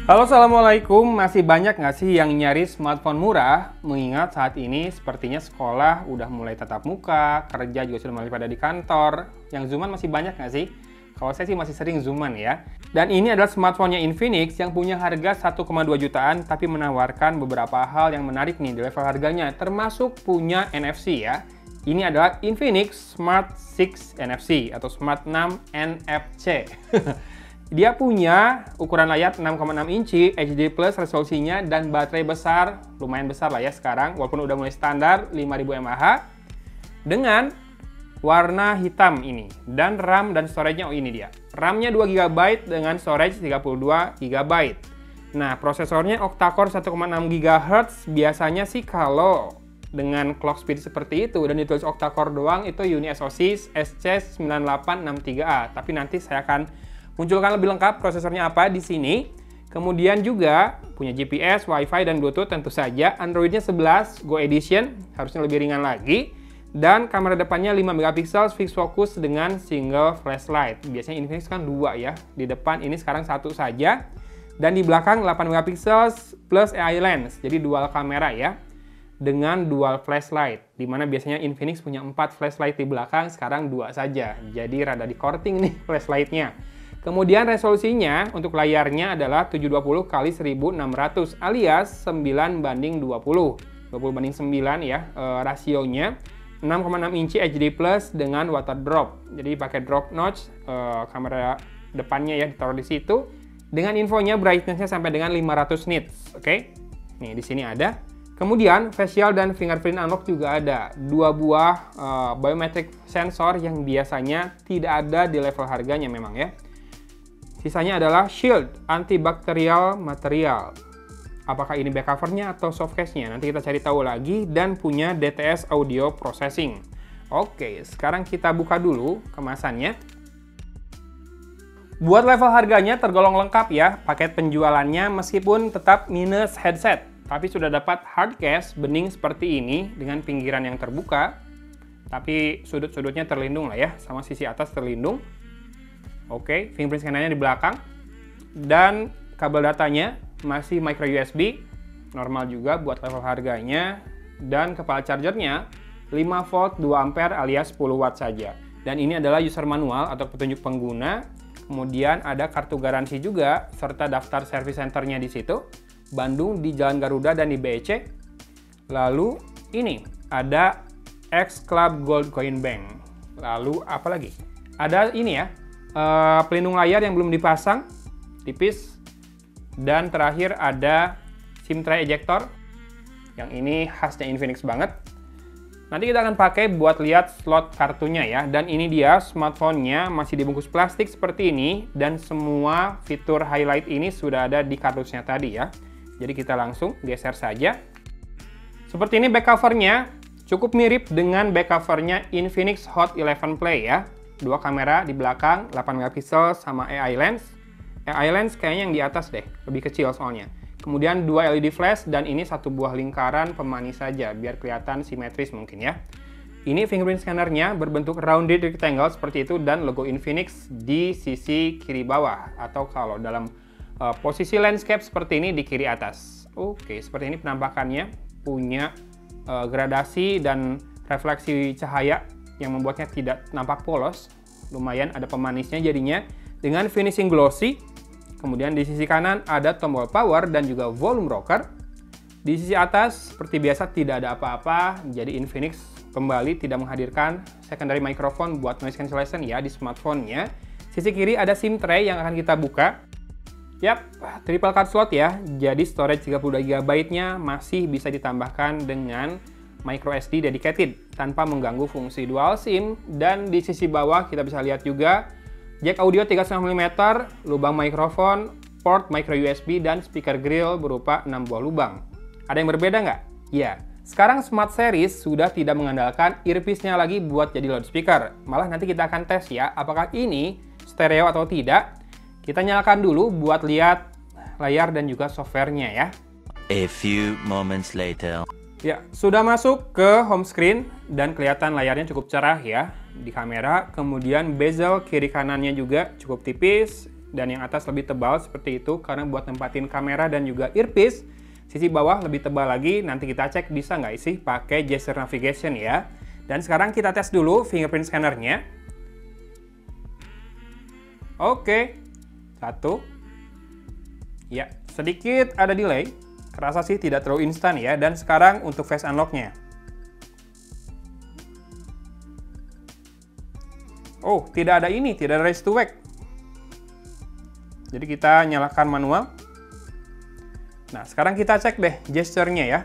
Halo, Assalamualaikum. Masih banyak nggak sih yang nyari smartphone murah? Mengingat saat ini sepertinya sekolah udah mulai tatap muka, kerja juga sudah mulai pada di kantor. Yang zooman masih banyak nggak sih? Kalau saya sih masih sering zooman ya. Dan ini adalah smartphone-nya Infinix yang punya harga 1,2 jutaan tapi menawarkan beberapa hal yang menarik nih di level harganya, termasuk punya NFC ya. Ini adalah Infinix Smart 6 NFC atau Smart 6 NFC. Dia punya ukuran layar 6,6 inci, HD plus resolusinya, dan baterai besar, lumayan besar lah ya sekarang, walaupun udah mulai standar 5000 mAh, dengan warna hitam ini. Dan RAM dan storage-nya, oh ini dia. RAM-nya 2 GB dengan storage 32 GB. Nah, prosesornya octa-core 1,6 GHz, biasanya sih kalau dengan clock speed seperti itu dan ditulis octa-core doang, itu UniSoC SC9863A. Tapi nanti saya akan munculkan lebih lengkap prosesornya apa di sini. Kemudian juga punya GPS, Wi-Fi, dan Bluetooth tentu saja. Android-nya 11 Go Edition, harusnya lebih ringan lagi. Dan kamera depannya 5 megapiksel fixed focus dengan single flashlight. Biasanya Infinix kan 2 ya. Di depan ini sekarang 1 saja. Dan di belakang 8 megapiksel plus AI lens. Jadi dual kamera ya. Dengan dual flashlight. Dimana biasanya Infinix punya 4 flashlight di belakang, sekarang 2 saja. Jadi rada di korting nih flashlight-nya. Kemudian resolusinya untuk layarnya adalah 720 x 1600 alias 9:20. 20:9 ya rasionya. 6,6 inci HD plus dengan water drop. Jadi pakai drop notch, kamera depannya ya ditaruh di situ. Dengan infonya brightness-nya sampai dengan 500 nits. Oke. Nih di sini ada. Kemudian facial dan fingerprint unlock juga ada. 2 buah biometric sensor yang biasanya tidak ada di level harganya memang ya. Sisanya adalah shield antibakterial material. Apakah ini back covernya atau soft case-nya? Nanti kita cari tahu lagi. Dan punya DTS audio processing. Oke, sekarang kita buka dulu kemasannya. Buat level harganya tergolong lengkap ya. Paket penjualannya meskipun tetap minus headset. Tapi sudah dapat hard case bening seperti ini dengan pinggiran yang terbuka. Tapi sudut-sudutnya terlindung lah ya. Sama sisi atas terlindung. Oke, fingerprint scannernya di belakang. Dan kabel datanya masih micro USB, normal juga buat level harganya. Dan kepala chargernya 5 volt 2 ampere alias 10 watt saja. Dan ini adalah user manual atau petunjuk pengguna. Kemudian ada kartu garansi juga serta daftar service centernya di situ. Bandung di Jalan Garuda dan di BEC. Lalu ini ada X Club Gold Coin Bank. Lalu apa lagi? Ada ini ya. Pelindung layar yang belum dipasang, tipis. Dan terakhir ada SIM tray ejector. Yang ini khasnya Infinix banget. Nanti kita akan pakai buat lihat slot kartunya ya. Dan ini dia smartphone-nya masih dibungkus plastik seperti ini. Dan semua fitur highlight ini sudah ada di kardusnya tadi ya. Jadi kita langsung geser saja. Seperti ini back cover-nya. Cukup mirip dengan back cover-nya Infinix Hot 11 Play ya. 2 kamera di belakang, 8 megapiksel sama AI lens. AI lens kayaknya yang di atas deh, lebih kecil soalnya. Kemudian 2 LED flash dan ini 1 buah lingkaran pemanis saja, biar kelihatan simetris mungkin ya. Ini fingerprint scannernya berbentuk rounded rectangle seperti itu dan logo Infinix di sisi kiri bawah. Atau kalau dalam posisi landscape seperti ini di kiri atas. Oke, seperti ini penampakannya. Punya gradasi dan refleksi cahaya yang membuatnya tidak nampak polos. Lumayan ada pemanisnya jadinya dengan finishing glossy. Kemudian di sisi kanan ada tombol power dan juga volume rocker. Di sisi atas seperti biasa tidak ada apa-apa. Jadi Infinix kembali tidak menghadirkan secondary microphone buat noise cancellation ya di smartphone-nya. Sisi kiri ada SIM tray yang akan kita buka. Yap, triple card slot ya. Jadi storage 32 GB-nya masih bisa ditambahkan dengan micro SD dedicated tanpa mengganggu fungsi dual SIM. Dan di sisi bawah kita bisa lihat juga jack audio 3,5 mm, lubang mikrofon, port micro USB, dan speaker grill berupa 6 buah lubang. Ada yang berbeda nggak? Ya, sekarang Smart Series sudah tidak mengandalkan earpiece-nya lagi buat jadi loudspeaker. Malah nanti kita akan tes ya, apakah ini stereo atau tidak. Kita nyalakan dulu buat lihat layar dan juga software-nya ya. A few moments later. Ya, sudah masuk ke home screen dan kelihatan layarnya cukup cerah ya di kamera. Kemudian bezel kiri kanannya juga cukup tipis. dan yang atas lebih tebal seperti itu karena buat nempatin kamera dan juga earpiece. Sisi bawah lebih tebal lagi, nanti kita cek bisa nggak sih pakai gesture navigation ya. Dan sekarang kita tes dulu fingerprint scannernya. Oke, 1. Ya, sedikit ada delay. Kerasa sih tidak terlalu instan ya. Dan sekarang untuk face unlock-nya. Oh, tidak ada ini, tidak ada raise to wake. Jadi kita nyalakan manual. Nah, sekarang kita cek deh gesture-nya ya.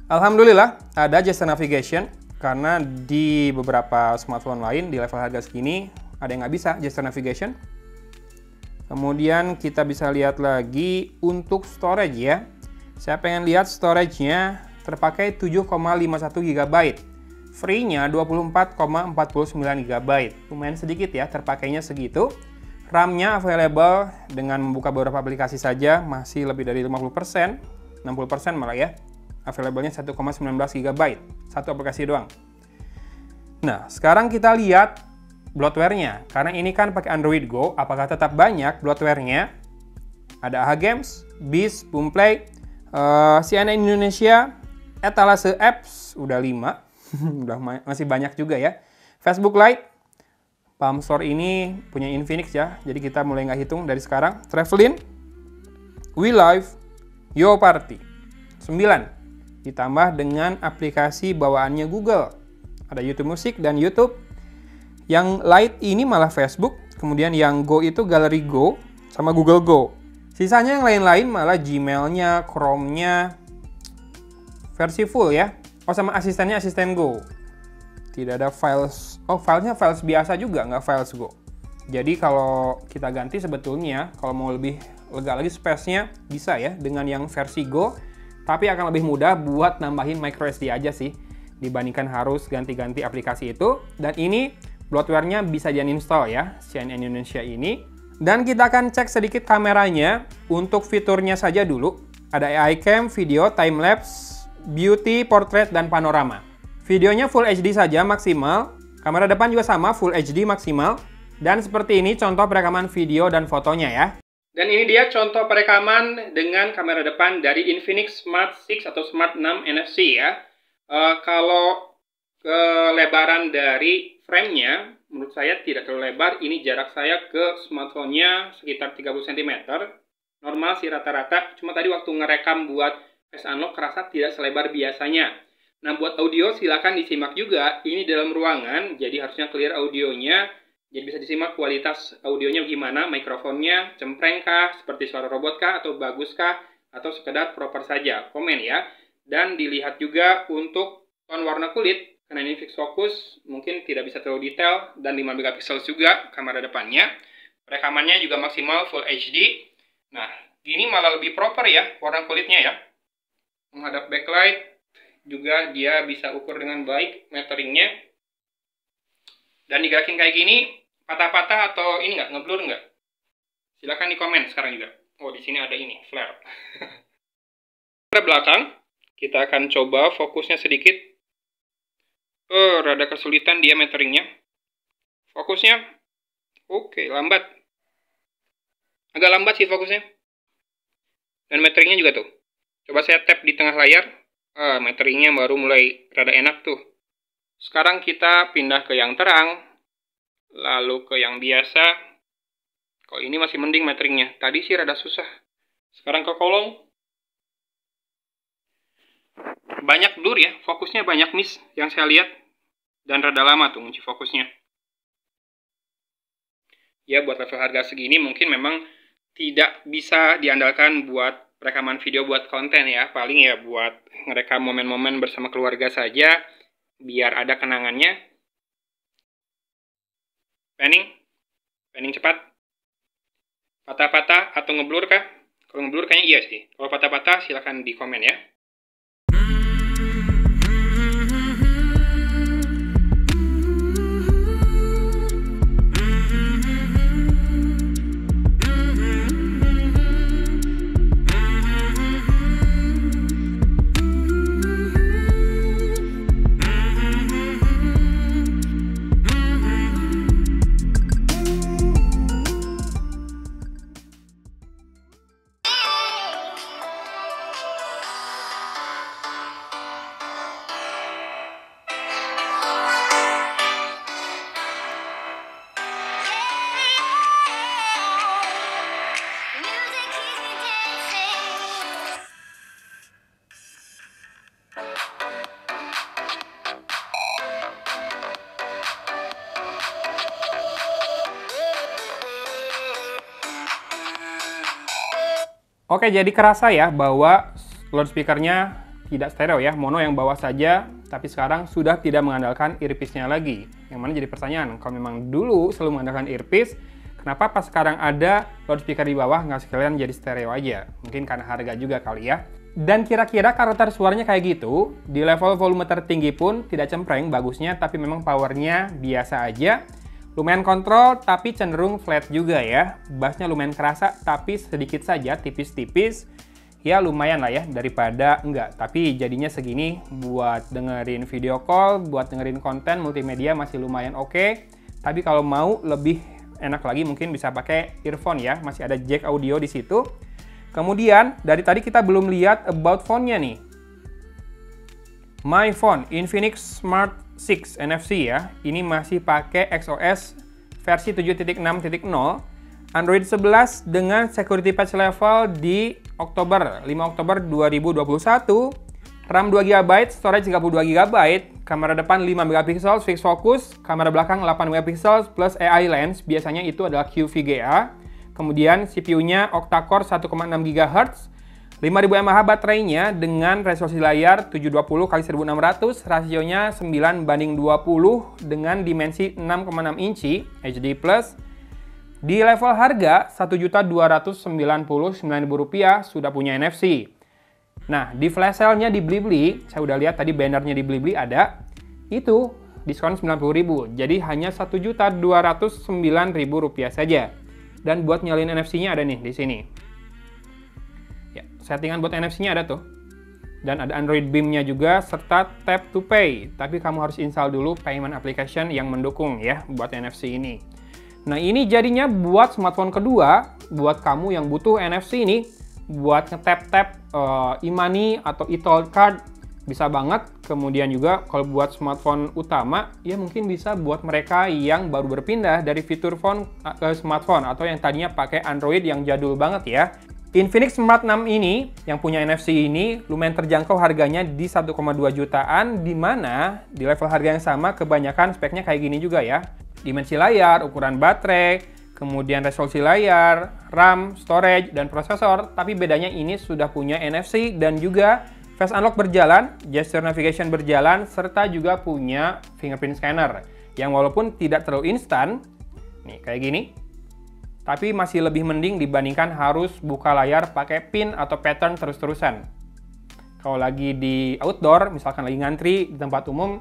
Alhamdulillah ada gesture navigation, karena di beberapa smartphone lain di level harga segini ada yang nggak bisa gesture navigation. Kemudian kita bisa lihat lagi untuk storage ya. Saya pengen lihat storage-nya terpakai 7,51 GB. Free-nya 24,49 GB. Lumayan sedikit ya, terpakainya segitu. RAM-nya available dengan membuka beberapa aplikasi saja masih lebih dari 50%, 60% malah ya. Available-nya 1,19 GB, satu aplikasi doang. Nah, sekarang kita lihat bloatware-nya. Karena ini kan pakai Android Go, apakah tetap banyak bloatware-nya? Ada AHA Games, Beast, Boomplay, CNN Indonesia, Etalase Apps, udah 5. Udah masih banyak juga ya. Facebook Lite, Palm Store ini punya Infinix ya, jadi kita mulai nggak hitung dari sekarang. Travelin, WeLive, YoParty, 9. Ditambah dengan aplikasi bawaannya Google. Ada YouTube Music dan YouTube. Yang Lite ini malah Facebook, kemudian yang Go itu Gallery Go, sama Google Go. Sisanya yang lain-lain malah Gmail-nya, Chrome-nya, versi full ya. Oh, sama asistennya asisten Go. Tidak ada files, oh filenya files biasa juga, nggak files Go. Jadi kalau kita ganti sebetulnya, kalau mau lebih lega lagi space-nya bisa ya dengan yang versi Go, tapi akan lebih mudah buat nambahin microSD aja sih, dibandingkan harus ganti-ganti aplikasi itu. Dan ini bloatware-nya bisa di-uninstall ya, CNN Indonesia ini. Dan kita akan cek sedikit kameranya. Untuk fiturnya saja dulu, ada AI Cam, video, time-lapse, beauty, portrait, dan panorama. Videonya Full HD saja maksimal, kamera depan juga sama Full HD maksimal, dan seperti ini contoh perekaman video dan fotonya ya. Dan ini dia contoh perekaman dengan kamera depan dari Infinix Smart 6 atau Smart 6 NFC ya. Kalau kelebaran dari frame-nya, menurut saya tidak terlalu lebar, ini jarak saya ke smartphone-nya sekitar 30 cm. Normal sih rata-rata, cuma tadi waktu ngerekam buat face unlock kerasa tidak selebar biasanya. Nah, buat audio silakan disimak juga. Ini dalam ruangan, jadi harusnya clear audionya. Jadi bisa disimak kualitas audionya gimana, mikrofonnya, cempreng kah, seperti suara robot kah, atau bagus kah, atau sekedar proper saja. Komen ya. Dan dilihat juga untuk tone warna kulit, karena ini fix focus, mungkin tidak bisa terlalu detail, dan 5 megapiksel juga kamera depannya. Rekamannya juga maksimal Full HD. Nah, gini malah lebih proper ya, warna kulitnya ya. Menghadap backlight, juga dia bisa ukur dengan baik meteringnya. Dan digerakin kayak gini, patah-patah atau ini nggak, ngeblur nggak? Silahkan di komen sekarang juga. Oh, di sini ada ini, flare. Ke belakang, kita akan coba fokusnya sedikit. Rada kesulitan dia meteringnya. Fokusnya, oke, lambat. Agak lambat sih fokusnya. Dan meteringnya juga tuh. Coba saya tap di tengah layar. Meteringnya baru mulai rada enak tuh. Sekarang kita pindah ke yang terang, lalu ke yang biasa. Kalau ini masih mending meteringnya. Tadi sih rada susah. Sekarang ke kolong. Banyak blur ya, fokusnya banyak miss yang saya lihat. Dan rada lama tuh ngunci fokusnya. Ya, buat level harga segini mungkin memang tidak bisa diandalkan buat rekaman video buat konten ya, paling ya buat ngerekam momen-momen bersama keluarga saja, biar ada kenangannya. Panning cepat. Patah-patah atau ngeblur kah? Kalau ngeblur kayaknya iya sih. Kalau patah-patah silahkan di komen ya. Oke, jadi kerasa ya bahwa loudspeakernya tidak stereo ya, mono yang bawah saja, tapi sekarang sudah tidak mengandalkan earpiece-nya lagi. Yang mana jadi pertanyaan, kalau memang dulu selalu mengandalkan earpiece, kenapa pas sekarang ada loudspeaker di bawah nggak sekalian jadi stereo aja? Mungkin karena harga juga kali ya. Dan kira-kira karakter suaranya kayak gitu, di level volume tertinggi pun tidak cempreng bagusnya, tapi memang powernya biasa aja. Lumayan kontrol, tapi cenderung flat juga ya. Bassnya lumayan kerasa, tapi sedikit saja, tipis-tipis. Ya lumayan lah ya, daripada enggak. Tapi jadinya segini buat dengerin video call, buat dengerin konten multimedia masih lumayan oke. Tapi kalau mau lebih enak lagi mungkin bisa pakai earphone ya, masih ada jack audio di situ. Kemudian dari tadi kita belum lihat about phone-nya nih. My Phone Infinix Smart 6 NFC ya. Ini masih pakai XOS versi 7.6.0, Android 11 dengan security patch level di 5 Oktober 2021, RAM 2GB, storage 32GB, kamera depan 5MP fixed focus, kamera belakang 8MP plus AI lens, biasanya itu adalah QVGA. Kemudian CPU-nya octa-core 1,6 GHz, 5000 mAh baterainya dengan resolusi layar 720x1600, rasionya 9:20 dengan dimensi 6,6 inci HD+. Di level harga Rp1.299.000 sudah punya NFC. Nah, di flash sale-nya di Blibli, saya udah lihat tadi bannernya di Blibli ada, itu diskon 90.000. Jadi hanya Rp1.209.000 saja. Dan buat nyalin NFC-nya ada nih di sini. Ya, settingan buat NFC-nya ada tuh. Dan ada Android Beam-nya juga serta Tap to Pay. Tapi kamu harus install dulu payment application yang mendukung ya buat NFC ini. Nah, ini jadinya buat smartphone kedua, buat kamu yang butuh NFC ini, buat nge-tap-tap e-money atau e-toll card, bisa banget. Kemudian juga kalau buat smartphone utama, ya mungkin bisa buat mereka yang baru berpindah dari fitur phone ke smartphone, atau yang tadinya pakai Android yang jadul banget ya. Infinix Smart 6 ini, yang punya NFC ini, lumayan terjangkau harganya di 1,2 jutaan, di mana di level harga yang sama kebanyakan speknya kayak gini juga ya. Dimensi layar, ukuran baterai, kemudian resolusi layar, RAM, storage, dan prosesor. Tapi bedanya ini sudah punya NFC dan juga Face Unlock berjalan, Gesture Navigation berjalan, serta juga punya fingerprint scanner. Yang walaupun tidak terlalu instan, nih kayak gini, tapi masih lebih mending dibandingkan harus buka layar pakai pin atau pattern terus-terusan. Kalau lagi di outdoor, misalkan lagi ngantri di tempat umum,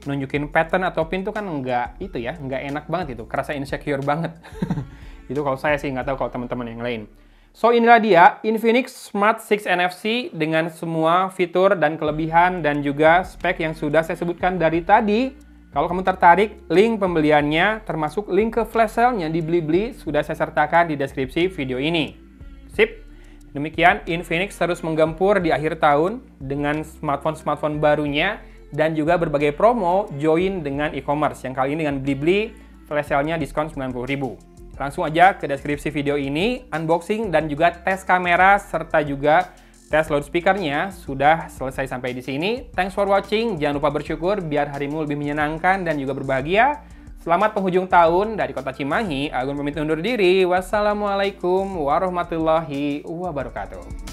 nunjukin pattern atau pin tuh kan nggak enak banget itu, kerasa insecure banget. Itu kalau saya sih, nggak tahu kalau teman-teman yang lain. So inilah dia Infinix Smart 6 NFC dengan semua fitur dan kelebihan dan juga spek yang sudah saya sebutkan dari tadi. Kalau kamu tertarik, link pembeliannya termasuk link ke flash sale-nya di Blibli sudah saya sertakan di deskripsi video ini. Sip. Demikian Infinix terus menggempur di akhir tahun dengan smartphone-smartphone barunya dan juga berbagai promo join dengan e-commerce yang kali ini dengan Blibli flash sale-nya diskon 90.000. Langsung aja ke deskripsi video ini, unboxing dan juga tes kamera serta juga tes loudspeaker-nya sudah selesai sampai di sini. Thanks for watching, jangan lupa bersyukur biar harimu lebih menyenangkan dan juga berbahagia. Selamat penghujung tahun dari Kota Cimahi, Agun pamit undur diri. Wassalamualaikum warahmatullahi wabarakatuh.